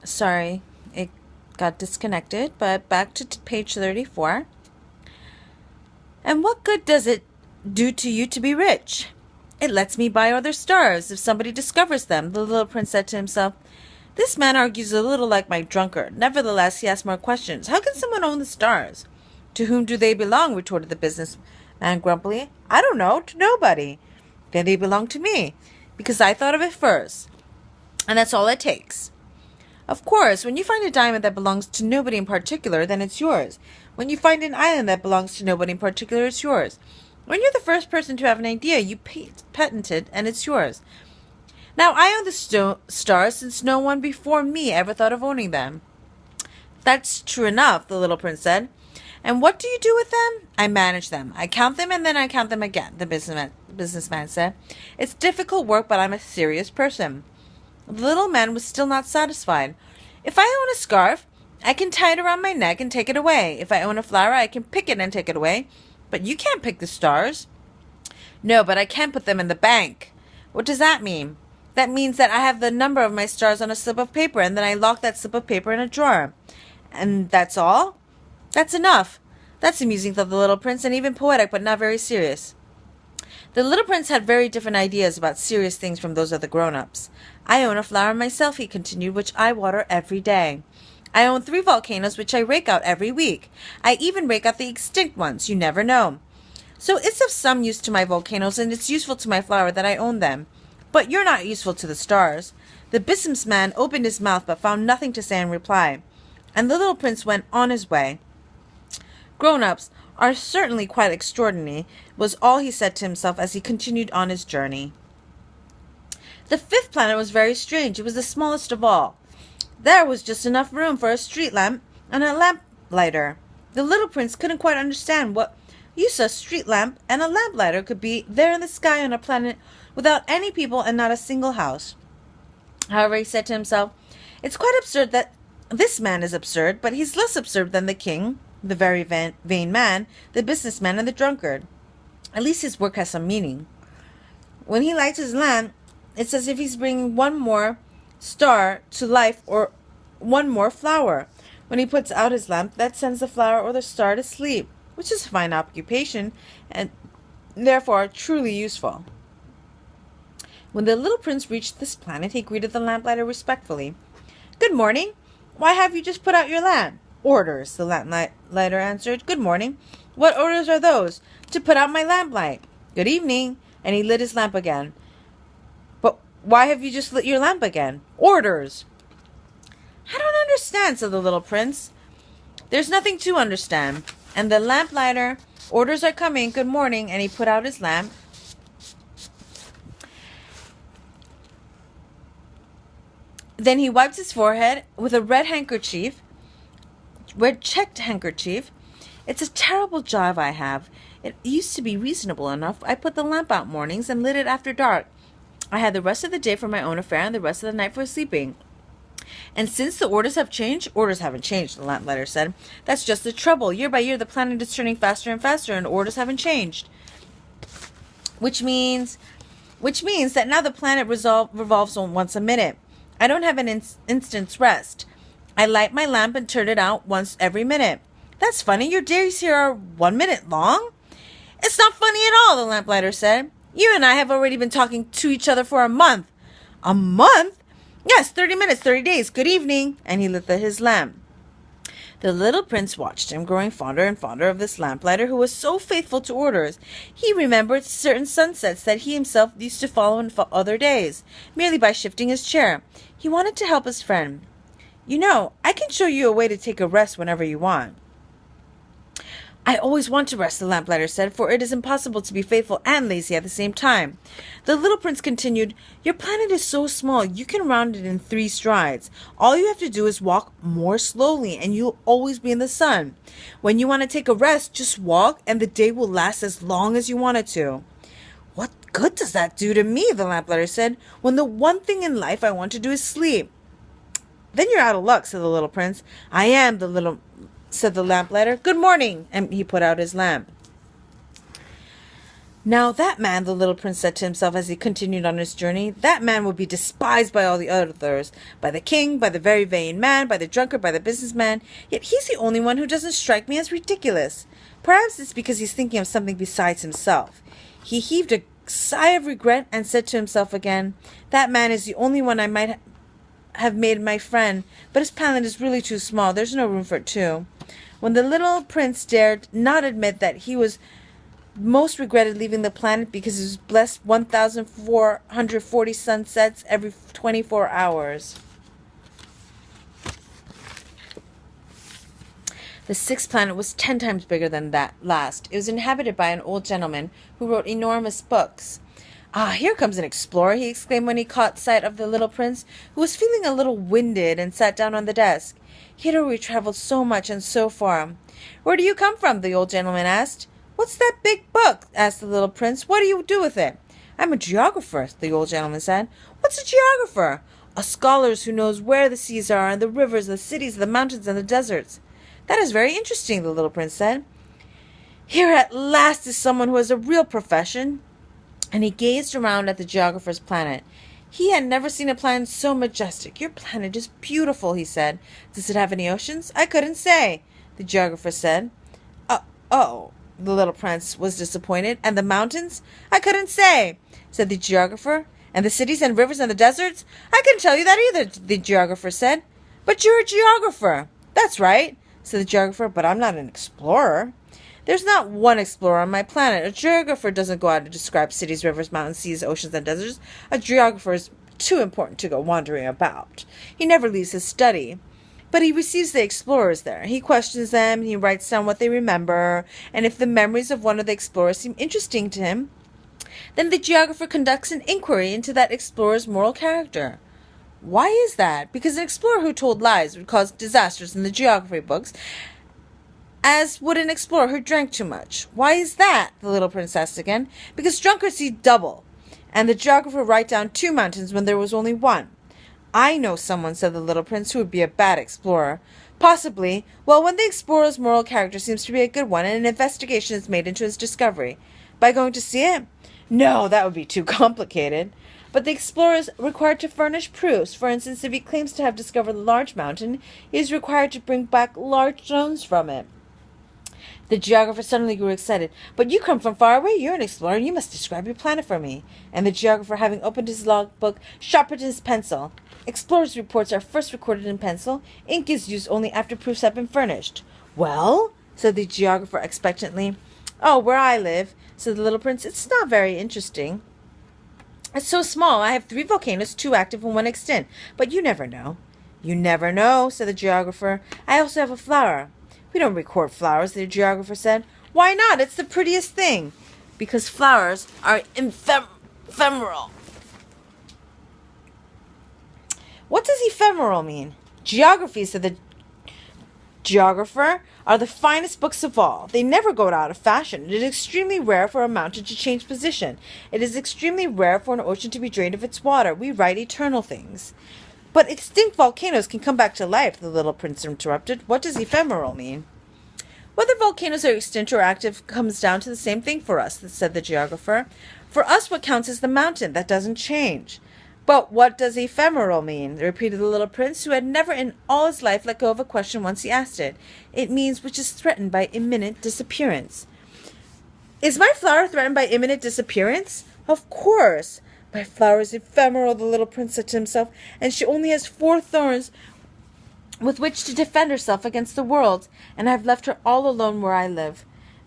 Sorry, it got disconnected, but back to page 34. And what good does it do to you to be rich? It lets me buy other stars if somebody discovers them, the little prince said to himself. This man argues a little like my drunkard. Nevertheless, he asked more questions. How can someone own the stars? To whom do they belong? Retorted the businessman grumpily. I don't know. To nobody. Then they belong to me, because I thought of it first. And that's all it takes. Of course, when you find a diamond that belongs to nobody in particular, then it's yours. When you find an island that belongs to nobody in particular, it's yours. When you're the first person to have an idea, you patent it, and it's yours. Now, I own the stars since no one before me ever thought of owning them. That's true enough, the little prince said. And what do you do with them? I manage them. I count them and then I count them again, the businessman said. It's difficult work, but I'm a serious person. The little man was still not satisfied. If I own a scarf, I can tie it around my neck and take it away. If I own a flower, I can pick it and take it away. But you can't pick the stars. No, but I can put them in the bank. What does that mean? That means that I have the number of my stars on a slip of paper, and then I lock that slip of paper in a drawer. And that's all? That's enough. That's amusing, thought the little prince, and even poetic, but not very serious. The little prince had very different ideas about serious things from those of the grown-ups. I own a flower myself, he continued, which I water every day. I own 3 volcanoes, which I rake out every week. I even rake out the extinct ones. You never know. So it's of some use to my volcanoes, and it's useful to my flower that I own them. But you're not useful to the stars. The businessman opened his mouth, but found nothing to say in reply. And the little prince went on his way. Grown-ups are certainly quite extraordinary, was all he said to himself as he continued on his journey. The 5th planet was very strange. It was the smallest of all. There was just enough room for a street lamp and a lamplighter. The little prince couldn't quite understand what use a street lamp and a lamplighter could be there in the sky on a planet without any people and not a single house. However, he said to himself, it's quite absurd that this man is absurd, but he's less absurd than the king, the very vain man, the businessman, and the drunkard. At least his work has some meaning. When he lights his lamp, it's as if he's bringing one more star to life or one more flower. When he puts out his lamp, that sends the flower or the star to sleep, which is a fine occupation and therefore truly useful. When the little prince reached this planet, he greeted the lamplighter respectfully. Good morning. Why have you just put out your lamp? Orders, the lamplighter answered. Good morning. What orders are those? To put out my lamplight. Good evening. And he lit his lamp again. But why have you just lit your lamp again? Orders. I don't understand, said the little prince. There's nothing to understand. And the lamplighter, orders are coming. Good morning. And he put out his lamp. Then he wiped his forehead with a red checked handkerchief. It's a terrible job I have. It used to be reasonable enough. I put the lamp out mornings and lit it after dark. I had the rest of the day for my own affair and the rest of the night for sleeping. And since the orders have changed, orders haven't changed, the lamplighter said. That's just the trouble. Year by year, the planet is turning faster and faster, and orders haven't changed. Which means that now the planet revolves once a minute. I don't have an instant's rest. I light my lamp and turn it out once every minute. That's funny. Your days here are 1 minute long? It's not funny at all, the lamplighter said. You and I have already been talking to each other for a month. A month? Yes, 30 minutes, 30 days. Good evening. And he lit his lamp. The little prince watched him, growing fonder and fonder of this lamplighter who was so faithful to orders. He remembered certain sunsets that he himself used to follow in other days, merely by shifting his chair. He wanted to help his friend. You know, I can show you a way to take a rest whenever you want. I always want to rest, the lamplighter said, for it is impossible to be faithful and lazy at the same time. The little prince continued, Your planet is so small, you can round it in 3 strides. All you have to do is walk more slowly, and you'll always be in the sun. When you want to take a rest, just walk, and the day will last as long as you want it to. What good does that do to me, the lamplighter said, when the one thing in life I want to do is sleep? Then you're out of luck, said the little prince. I am, said the lamplighter. Good morning. And he put out his lamp. Now that man, the little prince said to himself as he continued on his journey, that man will be despised by all the others, by the king, by the very vain man, by the drunkard, by the businessman, yet he's the only one who doesn't strike me as ridiculous. Perhaps it's because he's thinking of something besides himself. He heaved a sigh of regret and said to himself again, that man is the only one I might have made my friend, but his planet is really too small. There's no room for two. When the little prince dared not admit that he was most regretted leaving the planet because he was blessed 1,440 sunsets every 24 hours. The sixth planet was 10 times bigger than that last. It was inhabited by an old gentleman who wrote enormous books. Ah, here comes an explorer, he exclaimed when he caught sight of the little prince, who was feeling a little winded and sat down on the desk. He had already traveled so much and so far. Where do you come from? The old gentleman asked. What's that big book? Asked the little prince. What do you do with it? I'm a geographer, the old gentleman said. What's a geographer? A scholar who knows where the seas are and the rivers, the cities, the mountains, and the deserts. That is very interesting, the little prince said. Here at last is someone who has a real profession. And he gazed around at the geographer's planet. He had never seen a planet so majestic. Your planet is beautiful, he said. Does it have any oceans? I couldn't say, the geographer said. Oh, the little prince was disappointed. And the mountains? I couldn't say, said the geographer. And the cities and rivers and the deserts? I couldn't tell you that either, the geographer said. But you're a geographer. That's right, said the geographer, but I'm not an explorer. There's not one explorer on my planet. A geographer doesn't go out to describe cities, rivers, mountains, seas, oceans, and deserts. A geographer is too important to go wandering about. He never leaves his study. But he receives the explorers there. He questions them, he writes down what they remember, and if the memories of one of the explorers seem interesting to him, then the geographer conducts an inquiry into that explorer's moral character. Why is that? Because an explorer who told lies would cause disasters in the geography books, as would an explorer who drank too much. Why is that? The little prince asked again. Because drunkards see double, and the geographer write down 2 mountains when there was only 1. I know someone, said the little prince, who would be a bad explorer. Possibly. Well, when the explorer's moral character seems to be a good one, and an investigation is made into his discovery. By going to see it? No, that would be too complicated. But the explorer is required to furnish proofs. For instance, if he claims to have discovered a large mountain, he is required to bring back large stones from it. The geographer suddenly grew excited. But you come from far away. You're an explorer, and you must describe your planet for me. And the geographer, having opened his logbook, sharpened his pencil. Explorers' reports are first recorded in pencil. Ink is used only after proofs have been furnished. Well, said the geographer expectantly. Oh, where I live, said the little prince, it's not very interesting. It's so small. I have 3 volcanoes, 2 active and 1 extinct. But you never know. You never know, said the geographer. I also have a flower. We don't record flowers, the geographer said. Why not? It's the prettiest thing. Because flowers are ephemeral. What does ephemeral mean? Geography, said the geographer, are the finest books of all. They never go out of fashion. It is extremely rare for a mountain to change position. It is extremely rare for an ocean to be drained of its water. We write eternal things. But extinct volcanoes can come back to life, the little prince interrupted. What does ephemeral mean? Whether volcanoes are extinct or active comes down to the same thing for us, said the geographer. For us, what counts is the mountain. That doesn't change. But what does ephemeral mean? Repeated the little prince, who had never in all his life let go of a question once he asked it. It means which is threatened by imminent disappearance. Is my flower threatened by imminent disappearance? Of course. My flower is ephemeral, the little prince said to himself, and she only has 4 thorns with which to defend herself against the world, and I have left her all alone where I live.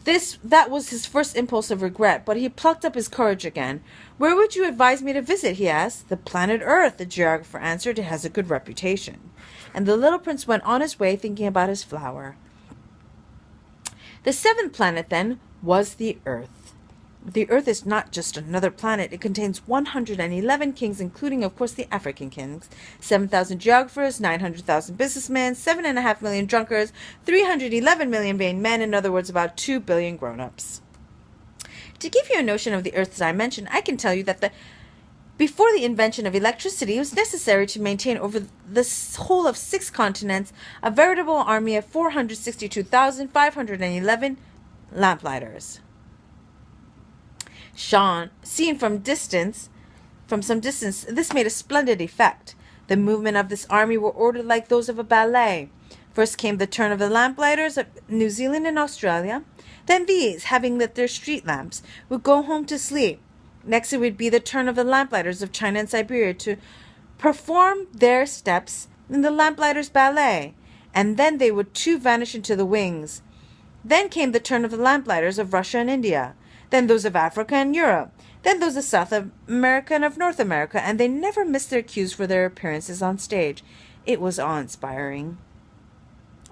That was his first impulse of regret, but he plucked up his courage again. Where would you advise me to visit? He asked. The planet Earth, the geographer answered. It has a good reputation. And the little prince went on his way thinking about his flower. The 7th planet, then, was the Earth. The Earth is not just another planet. It contains 111 kings, including, of course, the African kings, 7,000 geographers, 900,000 businessmen, 7.5 million drunkards, 311 million vain men, in other words, about 2 billion grown-ups. To give you a notion of the Earth's dimension, I can tell you that before the invention of electricity, it was necessary to maintain over the whole of 6 continents a veritable army of 462,511 lamplighters. Seen from some distance, this made a splendid effect. The movement of this army were ordered like those of a ballet. First came the turn of the lamplighters of New Zealand and Australia. Then these, having lit their street lamps, would go home to sleep. Next it would be the turn of the lamplighters of China and Siberia to perform their steps in the lamplighters' ballet, and then they would too vanish into the wings. Then came the turn of the lamplighters of Russia and India, then those of Africa and Europe, then those of South America and of North America, and they never missed their cues for their appearances on stage. It was awe-inspiring.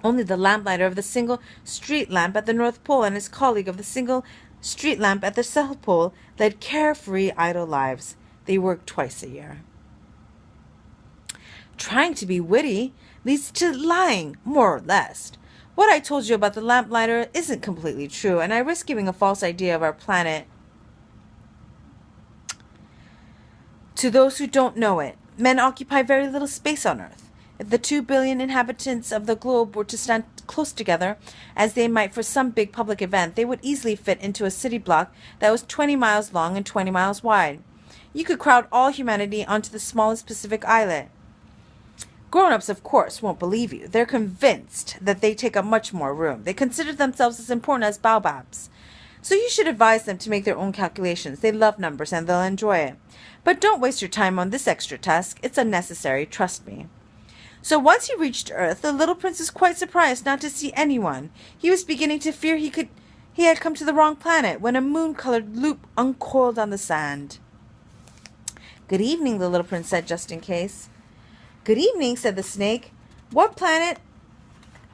Only the lamplighter of the single street lamp at the North Pole and his colleague of the single street lamp at the South Pole led carefree, idle lives. They worked twice a year. Trying to be witty leads to lying, more or less. What I told you about the lamplighter isn't completely true, and I risk giving a false idea of our planet to those who don't know it. Men occupy very little space on Earth. If the 2 billion inhabitants of the globe were to stand close together, as they might for some big public event, they would easily fit into a city block that was 20 miles long and 20 miles wide. You could crowd all humanity onto the smallest Pacific islet. Grown-ups, of course, won't believe you. They're convinced that they take up much more room. They consider themselves as important as baobabs. So you should advise them to make their own calculations. They love numbers and they'll enjoy it. But don't waste your time on this extra task. It's unnecessary, trust me. So once he reached Earth, the little prince was quite surprised not to see anyone. He was beginning to fear he had come to the wrong planet when a moon-colored loop uncoiled on the sand. "Good evening," the little prince said, just in case. "Good evening," said the snake. "What planet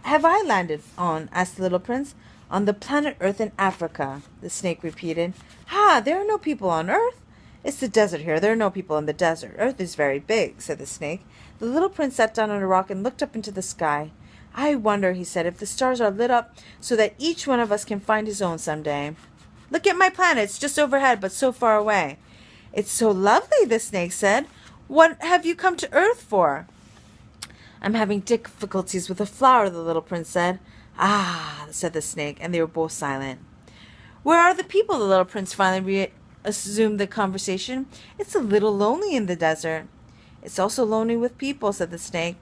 have I landed on?" asked the little prince. "On the planet Earth in Africa," the snake repeated. "Ha, there are no people on Earth?" "It's the desert here. There are no people in the desert. Earth is very big," said the snake. The little prince sat down on a rock and looked up into the sky. "I wonder," he said, "if the stars are lit up so that each one of us can find his own someday. Look at my planet. It's just overhead, but so far away." "It's so lovely," the snake said. "What have you come to Earth for?" "I'm having difficulties with a flower," the little prince said. "Ah," said the snake, and they were both silent. "Where are the people?" the little prince finally resumed the conversation. "It's a little lonely in the desert." "It's also lonely with people," said the snake.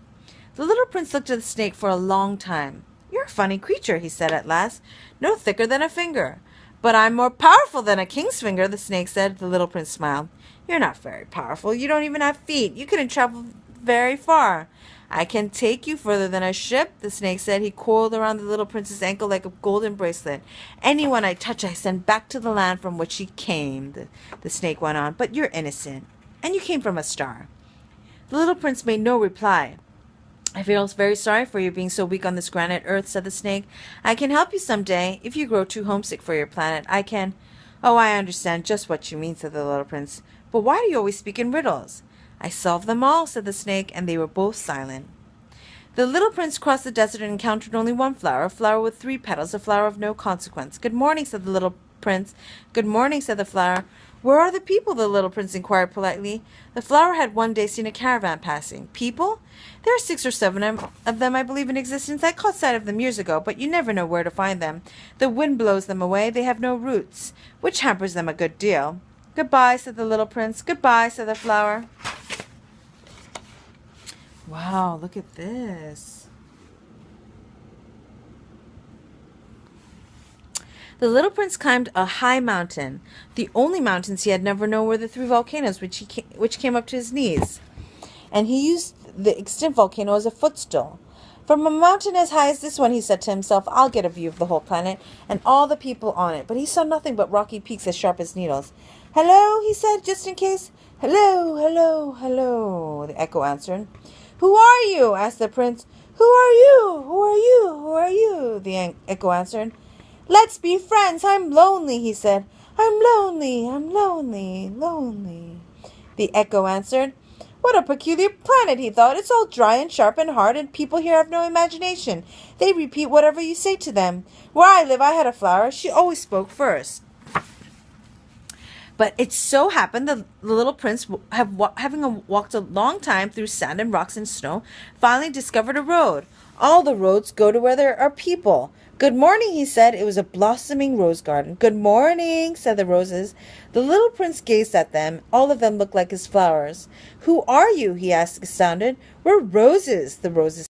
The little prince looked at the snake for a long time. "You're a funny creature," he said at last. "No thicker than a finger." "But I'm more powerful than a king's finger," the snake said. The little prince smiled. "You're not very powerful. You don't even have feet. You couldn't travel very far." "I can take you further than a ship," the snake said. He coiled around the little prince's ankle like a golden bracelet. "Anyone I touch, I send back to the land from which he came," the snake went on. "But you're innocent, and you came from a star." The little prince made no reply. "I feel very sorry for you being so weak on this granite Earth," said the snake. "I can help you some day. If you grow too homesick for your planet, I can—" "Oh, I understand just what you mean," said the little prince. "But why do you always speak in riddles?" "I solve them all," said the snake, and they were both silent. The little prince crossed the desert and encountered only one flower, a flower with 3 petals, a flower of no consequence. "Good morning," said the little prince. "Good morning," said the flower. "Where are the people?" the little prince inquired politely. The flower had one day seen a caravan passing. "People? There are 6 or 7 of them, I believe, in existence. I caught sight of them years ago, but you never know where to find them. The wind blows them away. They have no roots, which hampers them a good deal." "Goodbye," said the little prince. "Goodbye," said the flower. Wow, look at this. The little prince climbed a high mountain. The only mountains he had never known were the 3 volcanoes which came up to his knees. And he used the extinct volcano as a footstool. "From a mountain as high as this one," he said to himself, "I'll get a view of the whole planet and all the people on it." But he saw nothing but rocky peaks as sharp as needles. "Hello," he said, just in case. "Hello, hello, hello," the echo answered. "Who are you?" asked the prince. "Who are you? Who are you? Who are you?" the echo answered. "Let's be friends. I'm lonely," he said. "I'm lonely, I'm lonely, lonely," the echo answered. "What a peculiar planet," he thought. "It's all dry and sharp and hard, and people here have no imagination. They repeat whatever you say to them. Where I live, I had a flower. She always spoke first." But it so happened that the little prince, having walked a long time through sand and rocks and snow, finally discovered a road. All the roads go to where there are people. Good morning, he said. It was a blossoming rose garden. Good morning, said the roses. The little prince gazed at them. All of them looked like his flowers. Who are you? He asked, astounded. We're roses, the roses